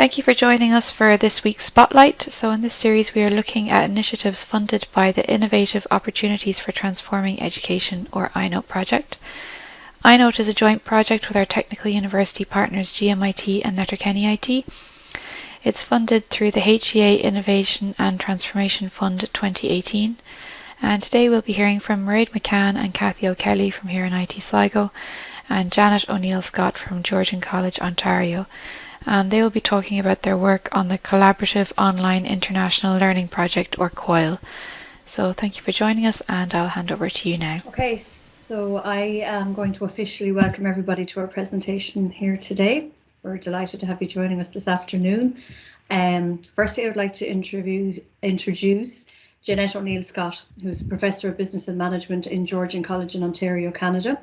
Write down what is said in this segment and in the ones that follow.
Thank you for joining us for this week's Spotlight. So in this series we are looking at initiatives funded by the Innovative Opportunities for Transforming Education, or iNOTE project. iNOTE is a joint project with our technical university partners GMIT and Letterkenny IT. It's funded through the HEA Innovation and Transformation Fund 2018. And today we'll be hearing from Mairead McCann and Cathy O'Kelly from here in IT Sligo and Janet O'Neill-Scott from Georgian College, Ontario. And they will be talking about their work on the Collaborative Online International Learning Project, or COIL. So thank you for joining us, and I'll hand over to you now. Okay, so I am going to officially welcome everybody to our presentation here today. We're delighted to have you joining us this afternoon. Firstly, I would like to introduce Janet O'Neill-Scott, who's a Professor of Business and Management in Georgian College in Ontario, Canada.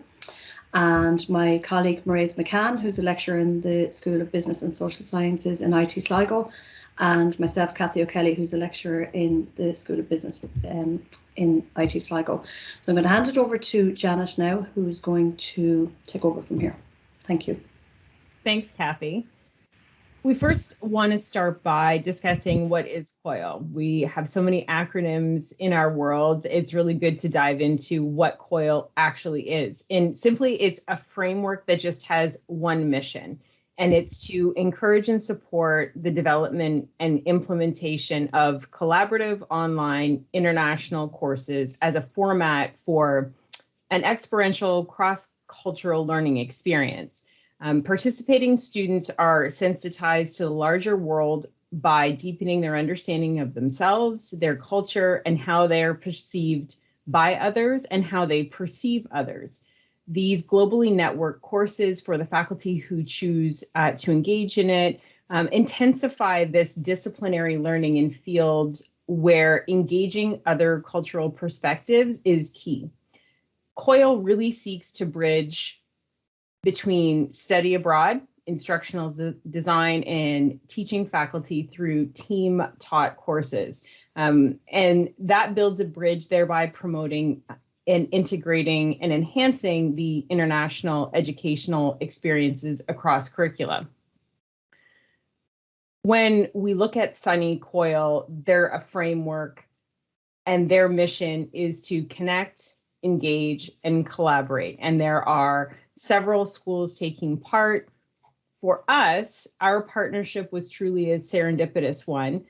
And my colleague Mairead McCann, who's a lecturer in the School of Business and Social Sciences in IT Sligo, and myself, Cathy O'Kelly, who's a lecturer in the School of Business in IT Sligo. So I'm going to hand it over to Janet now, who's going to take over from here. Thank you. Thanks, Cathy. We first want to start by discussing what is COIL. We have so many acronyms in our world. It's really good to dive into what COIL actually is. And simply, it's a framework that just has one mission, and it's to encourage and support the development and implementation of collaborative online international courses as a format for an experiential cross-cultural learning experience. Participating students are sensitized to the larger world by deepening their understanding of themselves, their culture, and how they are perceived by others and how they perceive others. These globally networked courses for the faculty who choose to engage in it intensify this disciplinary learning in fields where engaging other cultural perspectives is key. COIL really seeks to bridge between study abroad, instructional design, and teaching faculty through team-taught courses. And that builds a bridge, thereby promoting and integrating and enhancing the international educational experiences across curricula. When we look at SUNY COIL, they're a framework, and their mission is to connect, engage, and collaborate. And there are several schools taking part. For us, our partnership was truly a serendipitous one.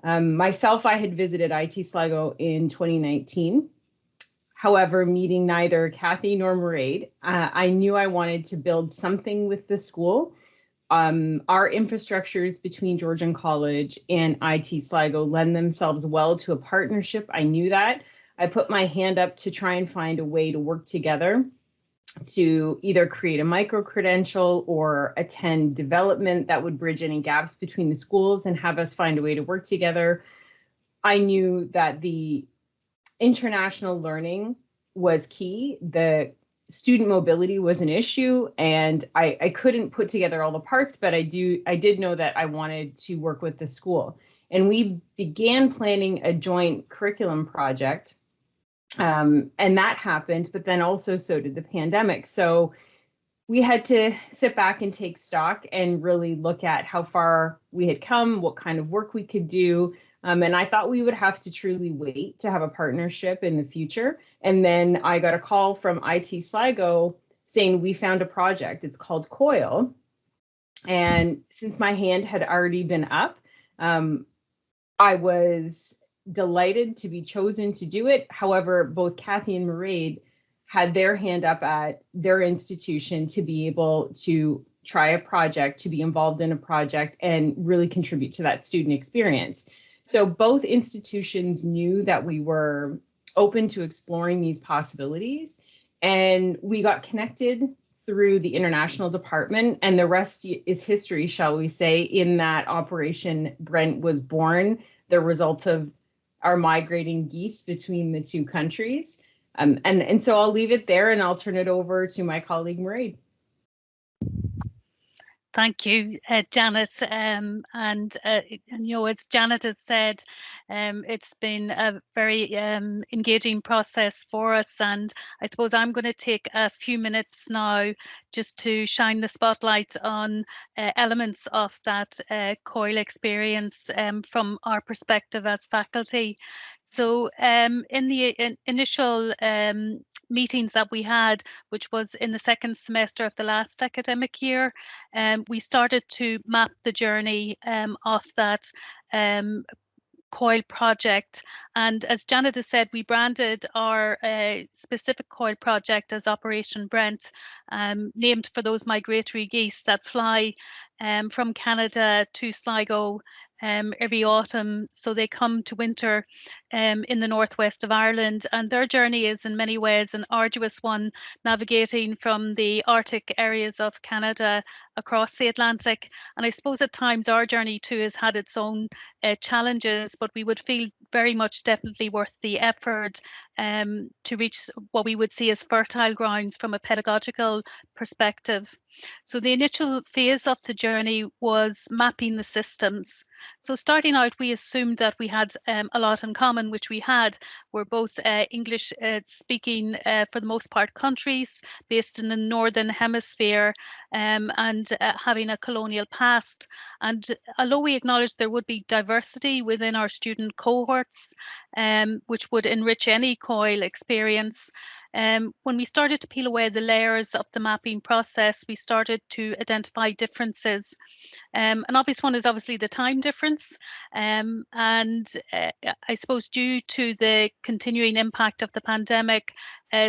Myself, I had visited IT Sligo in 2019. However, meeting neither Cathy nor Mairead, I knew I wanted to build something with the school. Our infrastructures between Georgian College and IT Sligo lend themselves well to a partnership. I knew that. I put my hand up to try and find a way to work together to either create a micro-credential or attend development that would bridge any gaps between the schools and have us find a way to work together. I knew that the international learning was key. The student mobility was an issue, and I couldn't put together all the parts, but I did know that I wanted to work with the school. And we began planning a joint curriculum project. And that happened, but then also so did the pandemic. So we had to sit back and take stock and really look at how far we had come, what kind of work we could do. And I thought we would have to truly wait to have a partnership in the future. And then I got a call from IT Sligo saying we found a project. It's called COIL. And since my hand had already been up, I was delighted to be chosen to do it. However, both Cathy and Mairead had their hand up at their institution to be able to try a project, to be involved in a project, and really contribute to that student experience. So both institutions knew that we were open to exploring these possibilities, and we got connected through the international department, and the rest is history, shall we say, in that Operation Brent was born, the result of our migrating geese between the two countries. And so I'll leave it there, and I'll turn it over to my colleague, Mairead. Thank you, Janet. As Janet has said, it's been a very engaging process for us. And I suppose I'm going to take a few minutes now just to shine the spotlight on elements of that COIL experience from our perspective as faculty. So in the initial meetings that we had, which was in the second semester of the last academic year, we started to map the journey of that COIL project. And as Janet has said, we branded our specific COIL project as Operation Brent, named for those migratory geese that fly from Canada to Sligo every autumn. So they come to winter in the northwest of Ireland, and their journey is in many ways an arduous one, navigating from the Arctic areas of Canada across the Atlantic. And I suppose at times our journey too has had its own challenges, but we would feel very much definitely worth the effort to reach what we would see as fertile grounds from a pedagogical perspective. So the initial phase of the journey was mapping the systems. So starting out, we assumed that we had a lot in common, which we had. We're both English speaking, for the most part, countries based in the Northern Hemisphere and having a colonial past. And although we acknowledge there would be diversity within our student cohorts, which would enrich any COIL experience, when we started to peel away the layers of the mapping process, we started to identify differences. An obvious one is obviously the time difference. I suppose due to the continuing impact of the pandemic,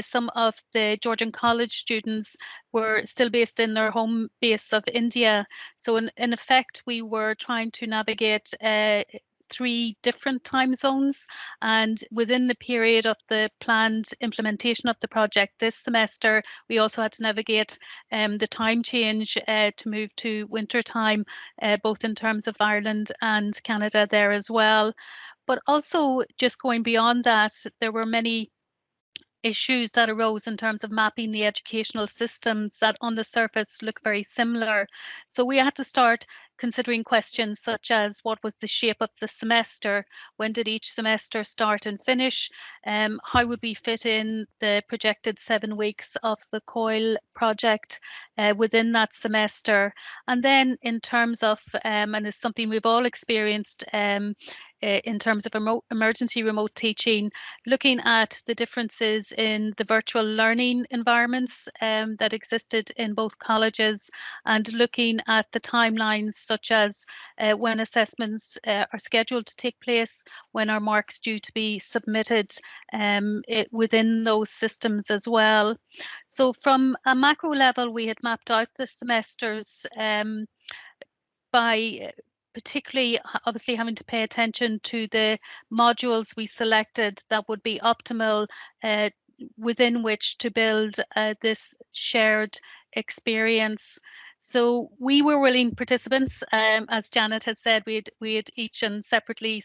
some of the Georgian College students were still based in their home base of India. So in effect, we were trying to navigate 3 different time zones, and within the period of the planned implementation of the project this semester, we also had to navigate the time change to move to winter time, both in terms of Ireland and Canada there as well. But also just going beyond that, there were many issues that arose in terms of mapping the educational systems that on the surface look very similar. So we had to start considering questions such as what was the shape of the semester, when did each semester start and finish, how would we fit in the projected 7 weeks of the COIL project within that semester. And then in terms of, and it's something we've all experienced in terms of emergency remote teaching, looking at the differences in the virtual learning environments that existed in both colleges, and looking at the timelines such as when assessments are scheduled to take place, when are marks due to be submitted within those systems as well. So from a macro level, we had mapped out the semesters by particularly obviously having to pay attention to the modules we selected that would be optimal within which to build this shared experience. So we were willing participants, as Janet had said, we had each and separately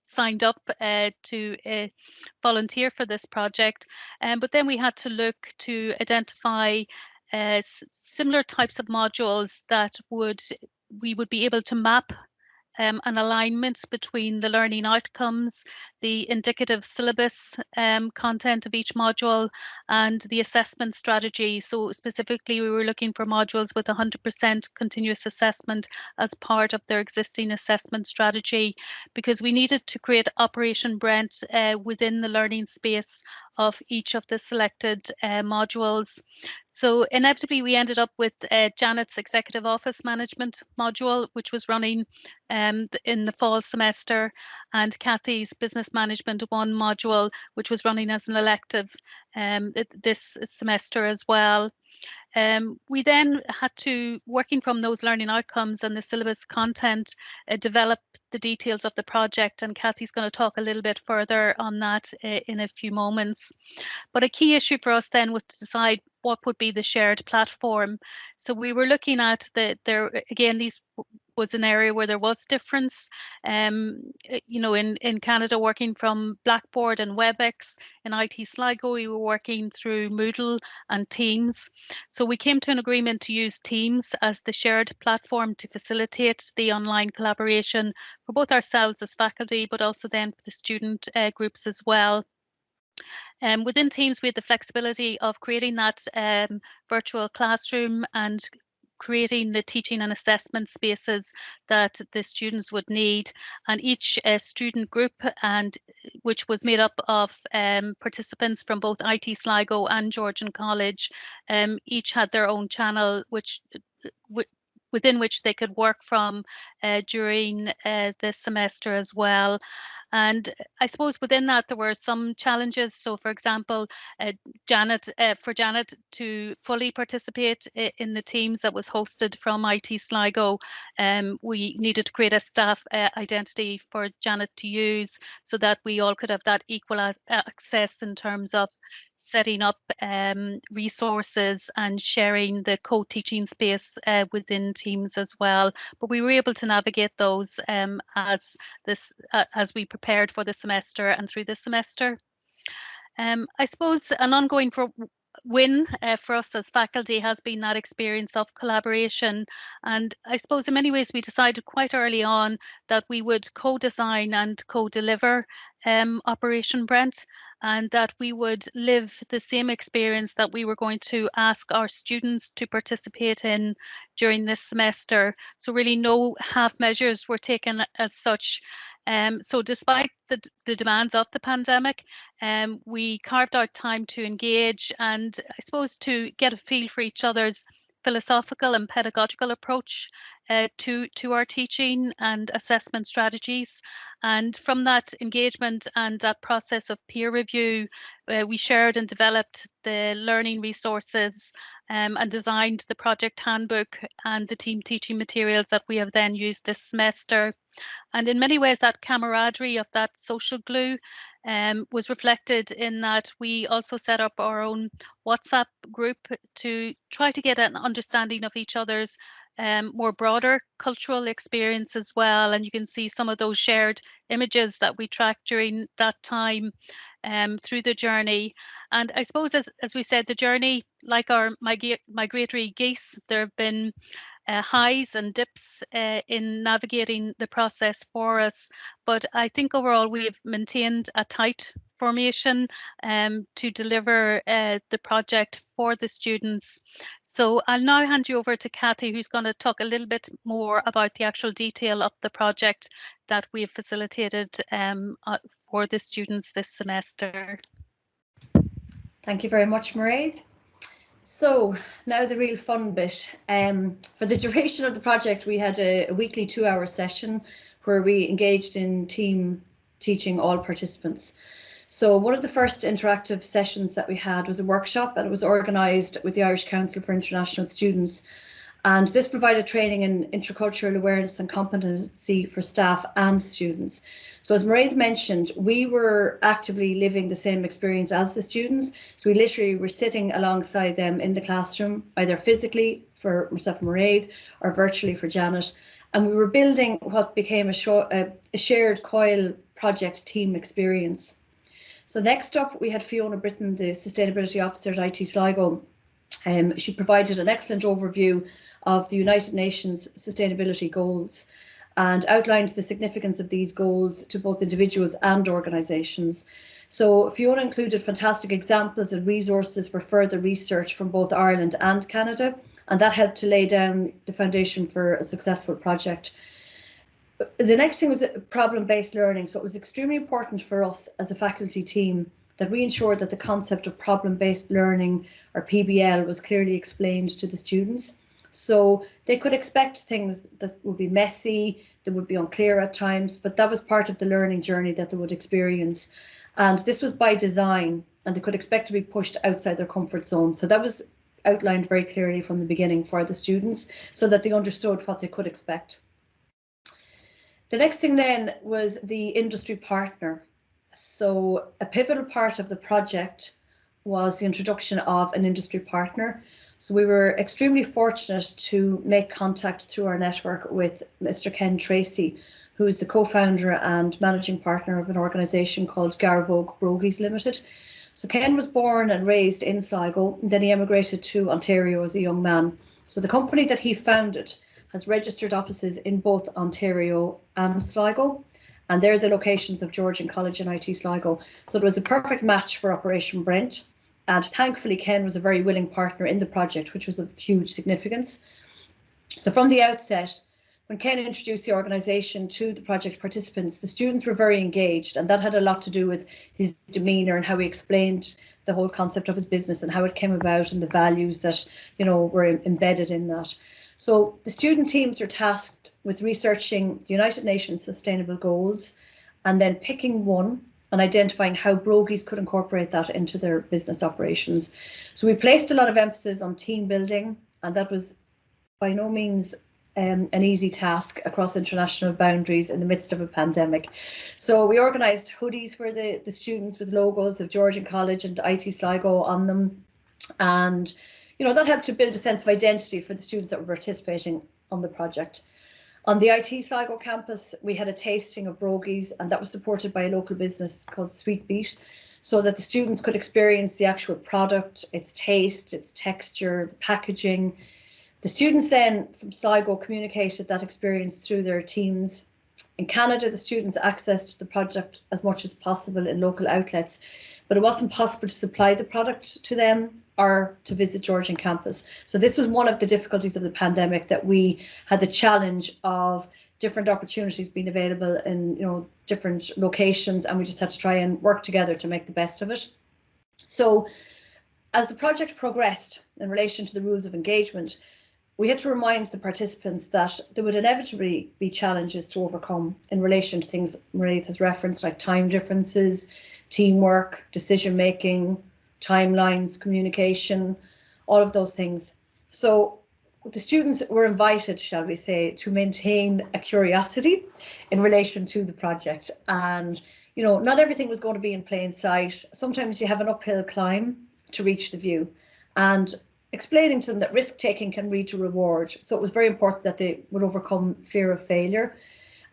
signed up to volunteer for this project, but then we had to look to identify similar types of modules that we would be able to map an alignment between the learning outcomes, the indicative syllabus content of each module, and the assessment strategy. So specifically, we were looking for modules with 100% continuous assessment as part of their existing assessment strategy, because we needed to create Operation Brent within the learning space of each of the selected modules. So inevitably, we ended up with Janet's Executive Office Management module, which was running in the fall semester, and Kathy's Business Management 1 module, which was running as an elective this semester as well. We then had to, working from those learning outcomes and the syllabus content, develop the details of the project, and Kathy's going to talk a little bit further on that in a few moments. But a key issue for us then was to decide what would be the shared platform. So we were looking at again, these was an area where there was difference. You know, in Canada, working from Blackboard and WebEx. In IT Sligo, we were working through Moodle and Teams. So we came to an agreement to use Teams as the shared platform to facilitate the online collaboration for both ourselves as faculty, but also then for the student groups as well. Within Teams, we had the flexibility of creating that virtual classroom and creating the teaching and assessment spaces that the students would need, and each student group, and which was made up of participants from both IT Sligo and Georgian College, each had their own channel within which they could work from during this semester as well. And I suppose within that there were some challenges. So, for example, Janet to fully participate in the Teams that was hosted from IT Sligo, we needed to create a staff identity for Janet to use so that we all could have that equal access in terms of setting up resources and sharing the co-teaching space within Teams as well. But we were able to navigate those as we prepared for the semester and through the semester. I suppose an ongoing win for us as faculty has been that experience of collaboration. And I suppose in many ways we decided quite early on that we would co-design and co-deliver Operation Brent, and that we would live the same experience that we were going to ask our students to participate in during this semester. So really no half measures were taken as such. So despite the demands of the pandemic, we carved out time to engage and I suppose to get a feel for each other's philosophical and pedagogical approach to our teaching and assessment strategies. And from that engagement and that process of peer review, we shared and developed the learning resources and designed the project handbook and the team teaching materials that we have then used this semester. And in many ways, that camaraderie of that social glue was reflected in that we also set up our own WhatsApp group to try to get an understanding of each other's more broader cultural experience as well. And you can see some of those shared images that we tracked during that time through the journey. And I suppose, as we said, the journey, like our migratory geese, there have been highs and dips in navigating the process for us. But I think overall we've maintained a tight formation to deliver the project for the students. So I'll now hand you over to Kathy, who's going to talk a little bit more about the actual detail of the project that we've facilitated for the students this semester. Thank you very much, Mairead. So now the real fun bit. For the duration of the project, we had a weekly 2-hour session where we engaged in team teaching all participants. So one of the first interactive sessions that we had was a workshop, and it was organised with the Irish Council for International Students. And this provided training in intercultural awareness and competency for staff and students. So as Mairead mentioned, we were actively living the same experience as the students. So we literally were sitting alongside them in the classroom, either physically for myself and Mairead or virtually for Janet. And we were building what became a shared COIL project team experience. So next up, we had Fiona Britton, the Sustainability Officer at IT Sligo. She provided an excellent overview of the United Nations Sustainability Goals and outlined the significance of these goals to both individuals and organisations. So Fiona included fantastic examples and resources for further research from both Ireland and Canada, and that helped to lay down the foundation for a successful project. The next thing was problem-based learning. So it was extremely important for us as a faculty team that we ensured that the concept of problem-based learning, or PBL, was clearly explained to the students. So they could expect things that would be messy, that would be unclear at times, but that was part of the learning journey that they would experience. And this was by design, and they could expect to be pushed outside their comfort zone. So that was outlined very clearly from the beginning for the students so that they understood what they could expect. The next thing then was the industry partner. So a pivotal part of the project was the introduction of an industry partner. So we were extremely fortunate to make contact through our network with Mr. Ken Tracy, who is the co-founder and managing partner of an organisation called Garvogue Brogies Limited. So Ken was born and raised in Sligo, and then he emigrated to Ontario as a young man. So the company that he founded has registered offices in both Ontario and Sligo, and they're the locations of Georgian College and IT Sligo. So it was a perfect match for Operation Brent, and thankfully Ken was a very willing partner in the project, which was of huge significance. So from the outset, when Ken introduced the organisation to the project participants, the students were very engaged, and that had a lot to do with his demeanour and how he explained the whole concept of his business and how it came about and the values that, you know, were embedded in that. So the student teams were tasked with researching the United Nations Sustainable Goals and then picking one and identifying how Brogies could incorporate that into their business operations. So we placed a lot of emphasis on team building, and that was by no means an easy task across international boundaries in the midst of a pandemic. So we organised hoodies for the students with logos of Georgian College and IT Sligo on them. And, you know, that helped to build a sense of identity for the students that were participating on the project. On the IT Sligo campus, we had a tasting of Brogies, and that was supported by a local business called Sweet Beat, so that the students could experience the actual product, its taste, its texture, the packaging. The students then from Sligo communicated that experience through their teams. In Canada, the students accessed the project as much as possible in local outlets, but it wasn't possible to supply the product to them or to visit Georgian campus. So this was one of the difficulties of the pandemic, that we had the challenge of different opportunities being available in, you know, different locations, and we just had to try and work together to make the best of it. So as the project progressed in relation to the rules of engagement, we had to remind the participants that there would inevitably be challenges to overcome in relation to things Mairead has referenced, like time differences, teamwork, decision making, timelines, communication, all of those things. So the students were invited, shall we say, to maintain a curiosity in relation to the project. And, you know, not everything was going to be in plain sight. Sometimes you have an uphill climb to reach the view. And explaining to them that risk taking can lead to reward. So it was very important that they would overcome fear of failure.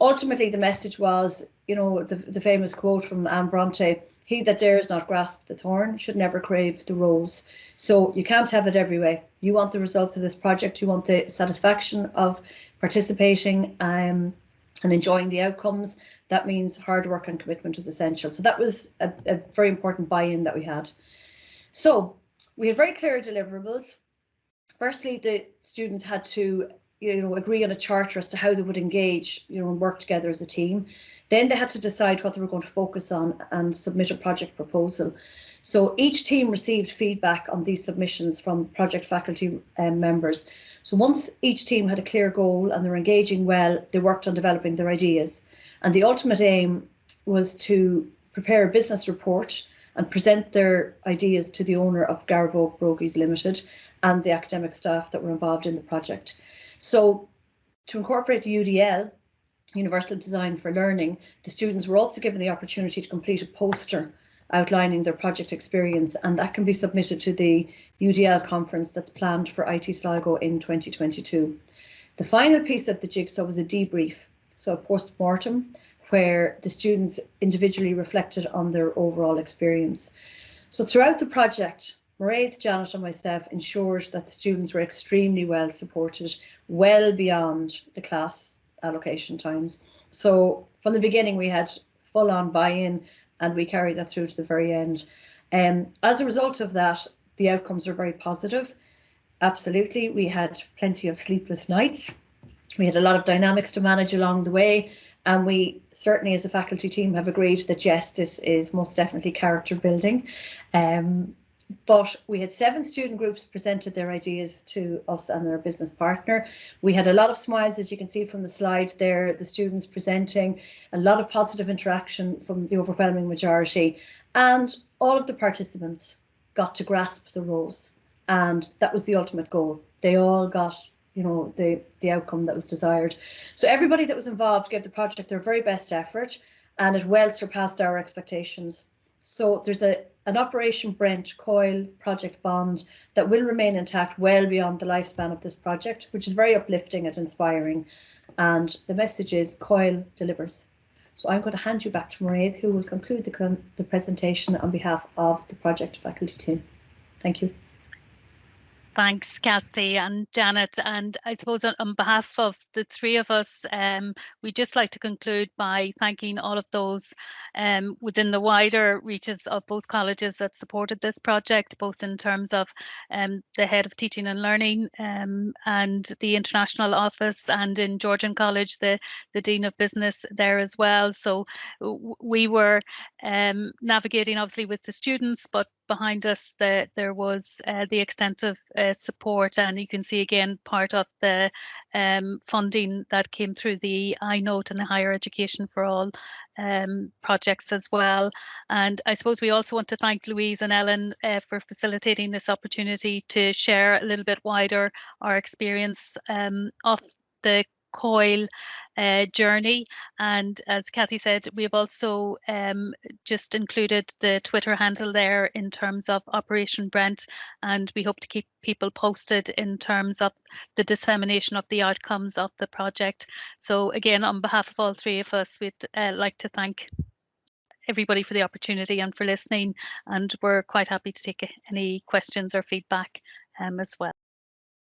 Ultimately, the message was, you know, the famous quote from Anne Bronte, "He that dares not grasp the thorn should never crave the rose." So you can't have it every way. You want the results of this project, you want the satisfaction of participating and enjoying the outcomes. That means hard work and commitment is essential. So that was a very important buy-in that we had. So we had very clear deliverables. Firstly, the students had to, you know, agree on a charter as to how they would engage, you know, and work together as a team. Then they had to decide what they were going to focus on and submit a project proposal. So each team received feedback on these submissions from project faculty members. So once each team had a clear goal and they were engaging well, they worked on developing their ideas. And the ultimate aim was to prepare a business report and present their ideas to the owner of Garvogue Brogies Limited and the academic staff that were involved in the project. So to incorporate the UDL, Universal Design for Learning, the students were also given the opportunity to complete a poster outlining their project experience, and that can be submitted to the UDL conference that's planned for IT Sligo in 2022. The final piece of the jigsaw was a debrief, so a post-mortem, where the students individually reflected on their overall experience. So throughout the project, Mairead, Janet and myself ensured that the students were extremely well supported, well beyond the class allocation times. So from the beginning, we had full-on buy-in, and we carried that through to the very end. As a result of that, the outcomes are very positive. Absolutely, we had plenty of sleepless nights. We had a lot of dynamics to manage along the way. And we certainly, as a faculty team, have agreed that, yes, this is most definitely character building. But we had 7 student groups presented their ideas to us and their business partner. We had a lot of smiles, as you can see from the slide there, the students presenting, a lot of positive interaction from the overwhelming majority. And all of the participants got to grasp the rose. And that was the ultimate goal. They all got, you know, the outcome that was desired. So everybody that was involved gave the project their very best effort, and it well surpassed our expectations. So there's a an Operation Brent Coil project bond that will remain intact well beyond the lifespan of this project, which is very uplifting and inspiring. And the message is Coil delivers. So I'm going to hand you back to Mairead, who will conclude the presentation on behalf of the project faculty team. Thank you. Thanks, Kathy and Janet. And I suppose on behalf of the three of us, we'd just like to conclude by thanking all of those within the wider reaches of both colleges that supported this project, both in terms of the Head of Teaching and Learning and the International Office, and in Georgian College, the Dean of Business there as well. So we were navigating obviously with the students, but behind us there was the extensive support, and you can see again part of the funding that came through the iNOTE and the Higher Education for All projects as well. And I suppose we also want to thank Louise and Ellen for facilitating this opportunity to share a little bit wider our experience of the Coil journey. And as Kathy said, we've also just included the Twitter handle there in terms of Operation Brent, and we hope to keep people posted in terms of the dissemination of the outcomes of the project. So again, on behalf of all three of us, we'd like to thank everybody for the opportunity and for listening, and we're quite happy to take any questions or feedback as well.